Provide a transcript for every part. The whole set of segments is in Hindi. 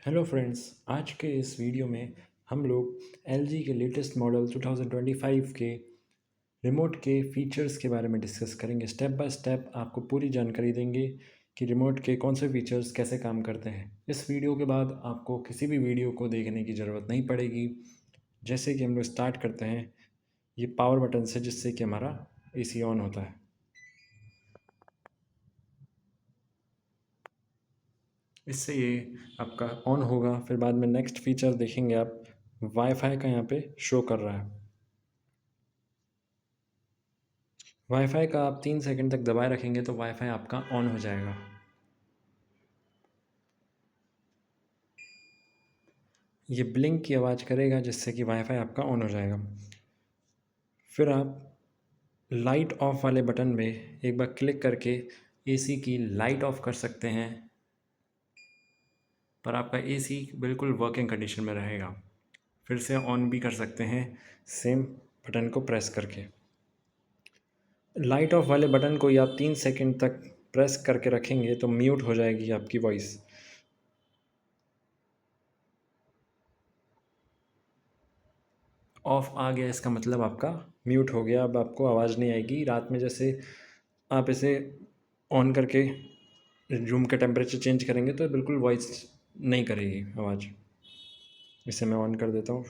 हेलो फ्रेंड्स, आज के इस वीडियो में हम लोग LG के लेटेस्ट मॉडल 2025 के रिमोट के फीचर्स के बारे में डिस्कस करेंगे। स्टेप बाय स्टेप आपको पूरी जानकारी देंगे कि रिमोट के कौन से फीचर्स कैसे काम करते हैं। इस वीडियो के बाद आपको किसी भी वीडियो को देखने की ज़रूरत नहीं पड़ेगी। जैसे कि हम लोग स्टार्ट करते हैं ये पावर बटन से, जिससे कि हमारा AC ऑन होता है। इससे ये आपका ऑन होगा। फिर बाद में नेक्स्ट फीचर देखेंगे आप, वाईफाई का यहाँ पे शो कर रहा है। वाईफाई का आप 3 सेकंड तक दबाए रखेंगे तो वाईफाई आपका ऑन हो जाएगा। ये ब्लिंक की आवाज़ करेगा जिससे कि वाईफाई आपका ऑन हो जाएगा। फिर आप लाइट ऑफ वाले बटन में एक बार क्लिक करके AC की लाइट ऑफ कर सकते हैं, पर आपका AC बिल्कुल वर्किंग कंडीशन में रहेगा। फिर से ऑन भी कर सकते हैं सेम बटन को प्रेस करके। लाइट ऑफ वाले बटन को ही आप 3 सेकंड तक प्रेस करके रखेंगे तो म्यूट हो जाएगी आपकी वॉइस। ऑफ आ गया, इसका मतलब आपका म्यूट हो गया। अब आपको आवाज़ नहीं आएगी। रात में जैसे आप इसे ऑन करके रूम का टेम्परेचर चेंज करेंगे तो बिल्कुल वॉइस नहीं करेगी आवाज़। इसे मैं ऑन कर देता हूँ।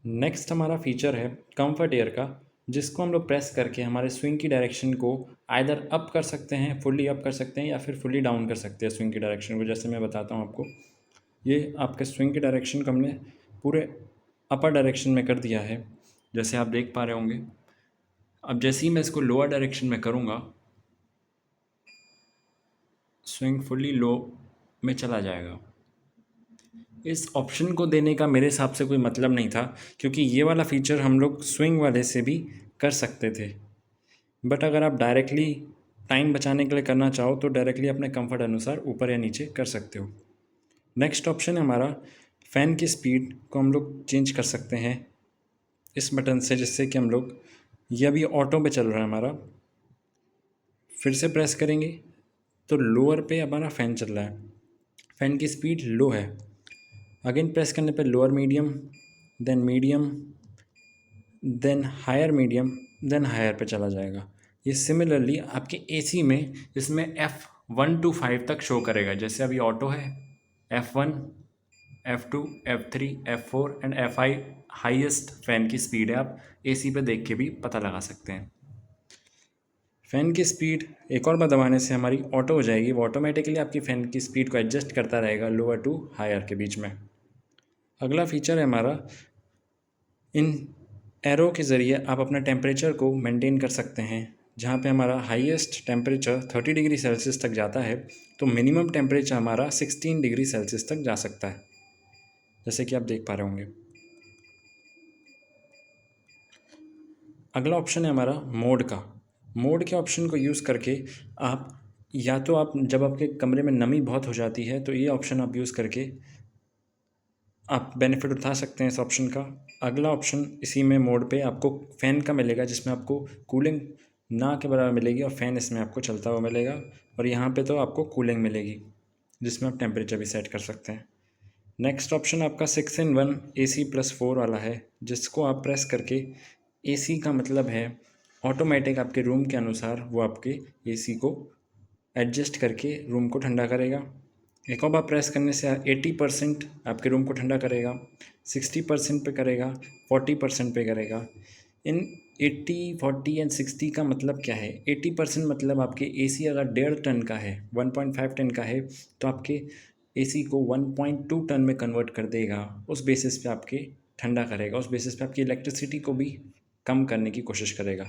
नेक्स्ट हमारा फीचर है कंफर्ट एयर का, जिसको हम लोग प्रेस करके हमारे स्विंग की डायरेक्शन को आइदर अप कर सकते हैं, फुल्ली अप कर सकते हैं, या फिर फुल्ली डाउन कर सकते हैं स्विंग की डायरेक्शन को। जैसे मैं बताता हूँ आपको, ये आपके स्विंग की डायरेक्शन को हमने पूरे अपर डायरेक्शन में कर दिया है, जैसे आप देख पा रहे होंगे। अब जैसे ही मैं इसको लोअर डायरेक्शन में करूँगा, स्विंग फुल्ली लो में चला जाएगा। इस ऑप्शन को देने का मेरे हिसाब से कोई मतलब नहीं था, क्योंकि ये वाला फीचर हम लोग स्विंग वाले से भी कर सकते थे। बट अगर आप डायरेक्टली टाइम बचाने के लिए करना चाहो तो डायरेक्टली अपने कंफर्ट अनुसार ऊपर या नीचे कर सकते हो। नेक्स्ट ऑप्शन है हमारा फ़ैन की स्पीड को हम लोग चेंज कर सकते हैं इस बटन से, जिससे कि हम लोग, ये अभी ऑटो पे चल रहा है हमारा, फिर से प्रेस करेंगे तो लोअर पे हमारा फ़ैन चल रहा है, फ़ैन की स्पीड लो है। अगेन प्रेस करने पे lower medium, then higher medium, then higher पे चला जाएगा। ये सिमिलरली आपके AC में इसमें F1 to 5 तक शो करेगा। जैसे अभी ऑटो है, F1, F2, F3, F4 and F5 highest fan की स्पीड है। आप AC पे देख के भी पता लगा सकते हैं। फ़ैन की स्पीड एक और बार दबाने से हमारी ऑटो हो जाएगी। वो ऑटोमेटिकली आपकी फ़ैन की स्पीड को एडजस्ट करता रहेगा लोअर टू हायर के बीच में। अगला फीचर है हमारा, इन एरो के ज़रिए आप अपना टेम्परेचर को मेंटेन कर सकते हैं। जहाँ पे हमारा हाईएस्ट टेम्परेचर 30 डिग्री सेल्सियस तक जाता है, तो मिनिमम टेम्परेचर हमारा 16 डिग्री सेल्सियस तक जा सकता है, जैसे कि आप देख पा रहे होंगे। अगला ऑप्शन है हमारा मोड का। मोड के ऑप्शन को यूज़ करके आप, या तो आप जब आपके कमरे में नमी बहुत हो जाती है तो ये ऑप्शन आप यूज़ करके आप बेनिफिट उठा सकते हैं इस ऑप्शन का। अगला ऑप्शन इसी में मोड पे आपको फ़ैन का मिलेगा, जिसमें आपको कूलिंग ना के बराबर मिलेगी और फ़ैन इसमें आपको चलता हुआ मिलेगा। और यहाँ पे तो आपको कूलिंग मिलेगी, जिसमें आप टेम्परेचर भी सेट कर सकते हैं। नेक्स्ट ऑप्शन आपका 6-in-1 AC+4 वाला है, जिसको आप प्रेस करके, AC का मतलब है ऑटोमेटिक आपके रूम के अनुसार वो आपके AC को एडजस्ट करके रूम को ठंडा करेगा। एक और बार प्रेस करने से 80% आपके रूम को ठंडा करेगा, 60% पे करेगा, 40% पे करेगा। इन 80, 40 एंड 60 का मतलब क्या है? 80% मतलब आपके AC अगर 1.5 टन का है, 1.5 टन का है, तो आपके AC को 1.2 टन में कन्वर्ट कर देगा। उस बेसिस पे आपके ठंडा करेगा, उस बेसिस पे आपकी इलेक्ट्रिसिटी को भी कम करने की कोशिश करेगा।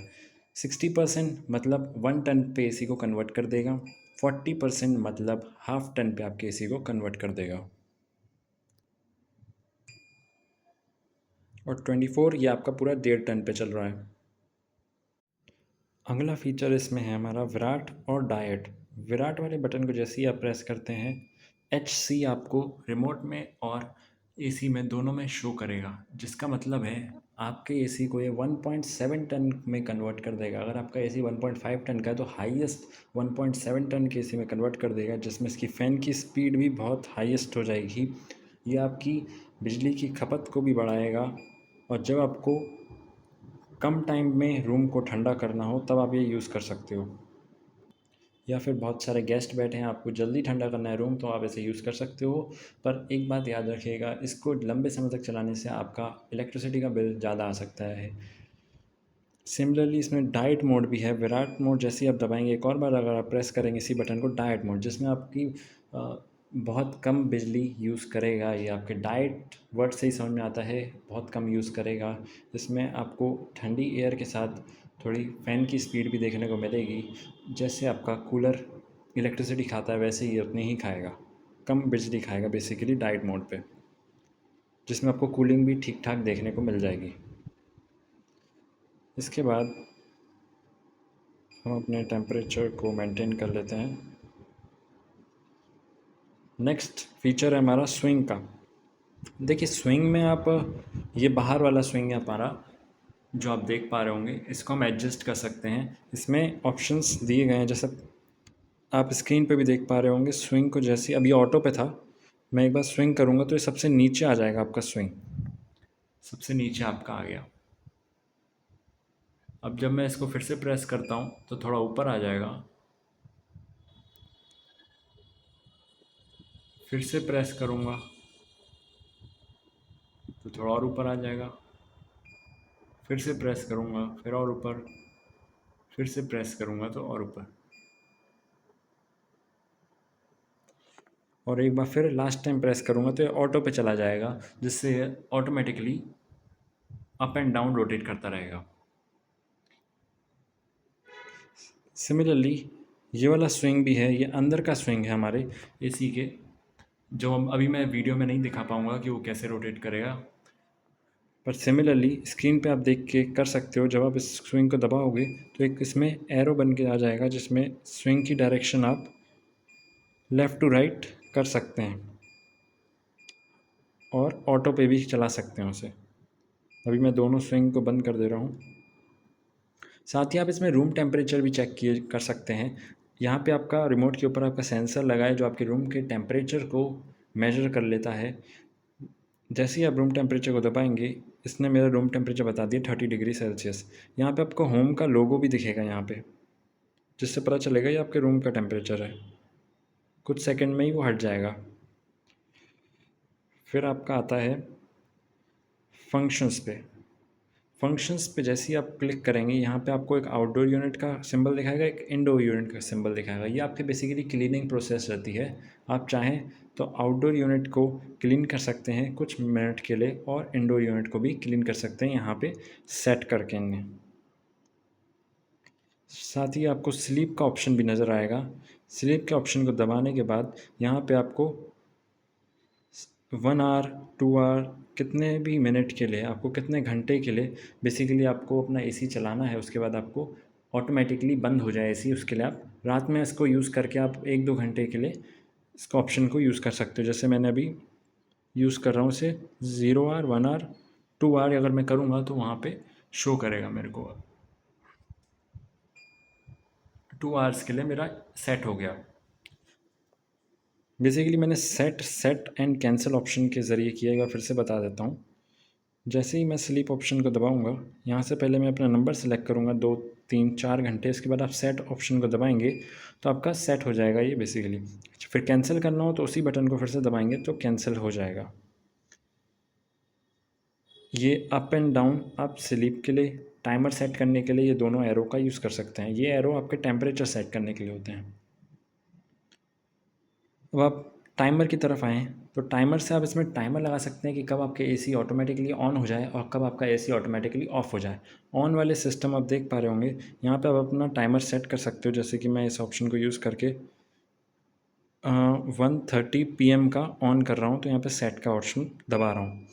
60% मतलब 1 टन पे AC को कन्वर्ट कर देगा, 40% मतलब हाफ टन पे आपके AC को कन्वर्ट कर देगा, और 24 ये आपका पूरा 1.5 टन पे चल रहा है। अगला फीचर इसमें है हमारा विराट और डायट। विराट वाले बटन को जैसे ही आप प्रेस करते हैं, HC आपको रिमोट में और AC में दोनों में शो करेगा, जिसका मतलब है आपके एसी को ये 1.7 टन में कन्वर्ट कर देगा। अगर आपका एसी 1.5 टन का है तो हाईएस्ट 1.7 टन के एसी में कन्वर्ट कर देगा, जिसमें इसकी फ़ैन की स्पीड भी बहुत हाईएस्ट हो जाएगी। ये आपकी बिजली की खपत को भी बढ़ाएगा, और जब आपको कम टाइम में रूम को ठंडा करना हो तब आप ये यूज़ कर सकते हो। या फिर बहुत सारे गेस्ट बैठे हैं, आपको जल्दी ठंडा करना है रूम, तो आप इसे यूज़ कर सकते हो। पर एक बात याद रखिएगा, इसको लंबे समय तक चलाने से आपका इलेक्ट्रिसिटी का बिल ज़्यादा आ सकता है। सिमिलरली इसमें डाइट मोड भी है। विराट मोड जैसे ही आप दबाएंगे, एक और बार अगर आप प्रेस करेंगे इसी बटन को, डाइट मोड, जिसमें आपकी बहुत कम बिजली यूज़ करेगा। ये आपके डाइट वर्ड से ही समझ में आता है, बहुत कम यूज़ करेगा। इसमें आपको ठंडी एयर के साथ थोड़ी फ़ैन की स्पीड भी देखने को मिलेगी। जैसे आपका कूलर इलेक्ट्रिसिटी खाता है वैसे ही उतनी ही खाएगा, कम बिजली खाएगा बेसिकली डाइट मोड पे, जिसमें आपको कूलिंग भी ठीक ठाक देखने को मिल जाएगी। इसके बाद हम अपने टेम्परेचर को मेंटेन कर लेते हैं। नेक्स्ट फीचर है हमारा स्विंग का। देखिए स्विंग में आप, ये बाहर वाला स्विंग है हमारा जो आप देख पा रहे होंगे, इसको हम एडजस्ट कर सकते हैं। इसमें ऑप्शंस दिए गए हैं, जैसे आप स्क्रीन पे भी देख पा रहे होंगे। स्विंग को जैसे अभी ऑटो पे था, मैं एक बार स्विंग करूँगा तो ये सबसे नीचे आ जाएगा आपका स्विंग, सबसे नीचे आपका आ गया। अब जब मैं इसको फिर से प्रेस करता हूँ तो थोड़ा ऊपर आ जाएगा, फिर से प्रेस करूँगा तो थोड़ा और ऊपर आ जाएगा, फिर से प्रेस करूँगा फिर और ऊपर, फिर से प्रेस करूँगा तो और ऊपर, और एक बार फिर लास्ट टाइम प्रेस करूँगा तो ये ऑटो पे चला जाएगा, जिससे ये automatically up and down rotate करता रहेगा। सिमिलरली ये वाला स्विंग भी है, ये अंदर का स्विंग है हमारे एसी के, जो हम अभी मैं वीडियो में नहीं दिखा पाऊँगा कि वो कैसे रोटेट करेगा, पर सिमिलरली स्क्रीन पे आप देख के कर सकते हो। जब आप इस स्विंग को दबाओगे तो एक इसमें एरो बन के आ जाएगा, जिसमें स्विंग की डायरेक्शन आप लेफ़्ट टू राइट कर सकते हैं, और ऑटो पे भी चला सकते हैं उसे। अभी मैं दोनों स्विंग को बंद कर दे रहा हूँ। साथ ही आप इसमें रूम टेम्परेचर भी चेक किए कर सकते हैं। यहाँ पे आपका रिमोट के ऊपर आपका सेंसर लगा है, जो आपके रूम के टेम्परेचर को मेजर कर लेता है। जैसे ही आप रूम टेम्परेचर को दबाएंगे, इसने मेरा रूम टेम्परेचर बता दिया 30 डिग्री सेल्सियस। यहाँ पे आपको होम का लोगो भी दिखेगा यहाँ पे, जिससे पता चलेगा ये आपके रूम का टेम्परेचर है। कुछ सेकंड में ही वो हट जाएगा। फिर आपका आता है फंक्शंस पे। फंक्शंस पे जैसे ही आप क्लिक करेंगे, यहाँ पे आपको एक आउटडोर यूनिट का सिंबल दिखाएगा, एक इंडोर यूनिट का सिंबल दिखाएगा। ये आपके बेसिकली क्लीनिंग प्रोसेस रहती है। आप चाहें तो आउटडोर यूनिट को क्लीन कर सकते हैं कुछ मिनट के लिए, और इंडोर यूनिट को भी क्लीन कर सकते हैं यहाँ पे सेट करके इन्हें। साथ ही आपको स्लीप का ऑप्शन भी नज़र आएगा। स्लीप के ऑप्शन को दबाने के बाद यहाँ पे आपको 1 आवर 2 आवर, कितने भी मिनट के लिए, आपको कितने घंटे के लिए बेसिकली आपको अपना एसी चलाना है, उसके बाद आपको ऑटोमेटिकली बंद हो जाए एसी। उसके लिए आप रात में इसको यूज़ करके आप 1-2 घंटे के लिए इसका ऑप्शन को यूज़ कर सकते हो। जैसे मैंने अभी यूज़ कर रहा हूँ इसे, 0 आवर 1 आवर 2 आवर अगर मैं करूँगा तो वहाँ पे शो करेगा मेरे को 2 आवर्स के लिए मेरा सेट हो गया। बेसिकली मैंने set set and cancel option के ज़रिए किया। एक बार फिर से बता देता हूँ। जैसे ही मैं स्लीप ऑप्शन को दबाऊंगा, यहाँ से पहले मैं अपना नंबर सेलेक्ट करूँगा 2 3 4 घंटे। इसके बाद आप सेट ऑप्शन को दबाएंगे तो आपका सेट हो जाएगा ये बेसिकली। फिर कैंसिल करना हो तो उसी बटन को फिर से दबाएंगे तो कैंसिल हो जाएगा। ये अप एंड डाउन आप स्लीप के लिए, टाइमर सेट करने के लिए ये दोनों एरो का यूज़ कर सकते हैं। ये एरो आपके टेम्परेचर सेट करने के लिए होते हैं। अब आप टाइमर की तरफ आएँ तो टाइमर से आप इसमें टाइमर लगा सकते हैं कि कब आपके एसी ऑटोमेटिकली ऑन हो जाए और कब आपका एसी ऑटोमेटिकली ऑफ़ हो जाए। ऑन वाले सिस्टम आप देख पा रहे होंगे, यहाँ पे आप अपना टाइमर सेट कर सकते हो। जैसे कि मैं इस ऑप्शन को यूज़ करके 1:30 PM का ऑन कर रहा हूँ, तो यहाँ पे सेट का ऑप्शन दबा रहा हूँ।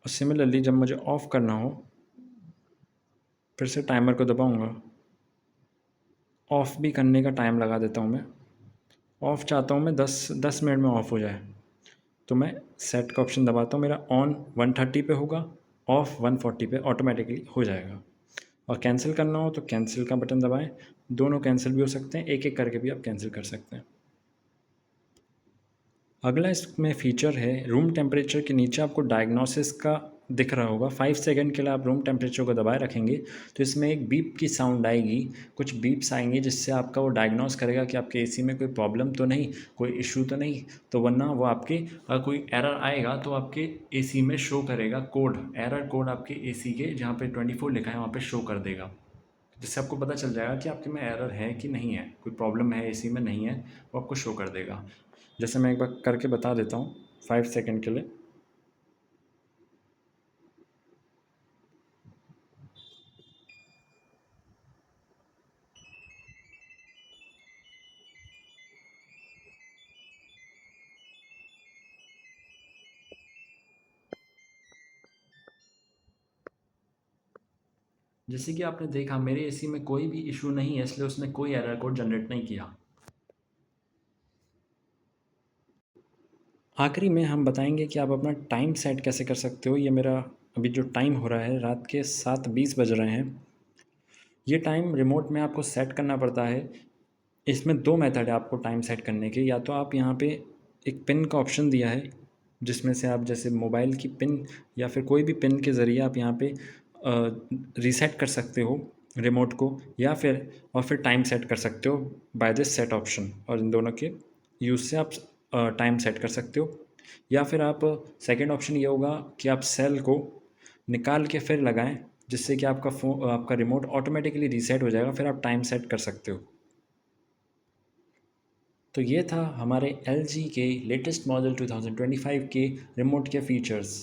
और सिमिलरली जब मुझे ऑफ़ करना हो, फिर से टाइमर को दबाऊँगा। ऑफ़ भी करने का टाइम लगा देता हूँ मैं। ऑफ़ चाहता हूँ मैं 10 मिनट में ऑफ़ हो जाए, तो मैं सेट का ऑप्शन दबाता हूँ। मेरा ऑन 1:30 पे होगा, ऑफ 140 पे ऑटोमेटिकली हो जाएगा। और कैंसिल करना हो तो कैंसिल का बटन दबाएं, दोनों कैंसिल भी हो सकते हैं, एक एक करके भी आप कैंसिल कर सकते हैं। अगला इसमें फ़ीचर है रूम टेम्परेचर के नीचे आपको डायग्नोसिस का दिख रहा होगा। 5 सेकंड के लिए आप रूम टेम्परेचर को दबाए रखेंगे तो इसमें एक बीप की साउंड आएगी, कुछ बीप्स आएंगे जिससे आपका वो डायग्नोस करेगा कि आपके एसी में कोई प्रॉब्लम तो नहीं, कोई इशू तो नहीं। तो वरना वो आपके अगर कोई एरर आएगा तो आपके एसी में शो करेगा कोड, एरर कोड आपके एसी के जहाँ पे 24 लिखा है वहाँ पे शो कर देगा, जिससे आपको पता चल जाएगा कि आपके में एरर है कि नहीं है, कोई प्रॉब्लम है एसी में नहीं है, वो आपको शो कर देगा। जैसे मैं एक बार करके बता देता हूँ 5 सेकंड के लिए। जैसे कि आपने देखा मेरे एसी में कोई भी इशू नहीं है, इसलिए उसने कोई एरर कोड जनरेट नहीं किया। आखिरी में हम बताएंगे कि आप अपना टाइम सेट कैसे कर सकते हो। ये मेरा अभी जो टाइम हो रहा है रात के 7:20 बज रहे हैं। ये टाइम रिमोट में आपको सेट करना पड़ता है। इसमें दो मेथड है आपको टाइम सेट करने के। या तो आप यहाँ पे एक पिन का ऑप्शन दिया है जिसमें से आप जैसे मोबाइल की पिन या फिर कोई भी पिन के ज़रिए आप यहाँ पे रीसेट कर सकते हो रिमोट को, या फिर टाइम सेट कर सकते हो बाय दिस सेट ऑप्शन। और इन दोनों के यूज़ से आप टाइम सेट कर सकते हो। या फिर आप सेकंड ऑप्शन ये होगा कि आप सेल को निकाल के फिर लगाएं, जिससे कि आपका रिमोट ऑटोमेटिकली रीसेट हो जाएगा, फिर आप टाइम सेट कर सकते हो। तो ये था हमारे LG के लेटेस्ट मॉडल 2025 के रिमोट के फीचर्स।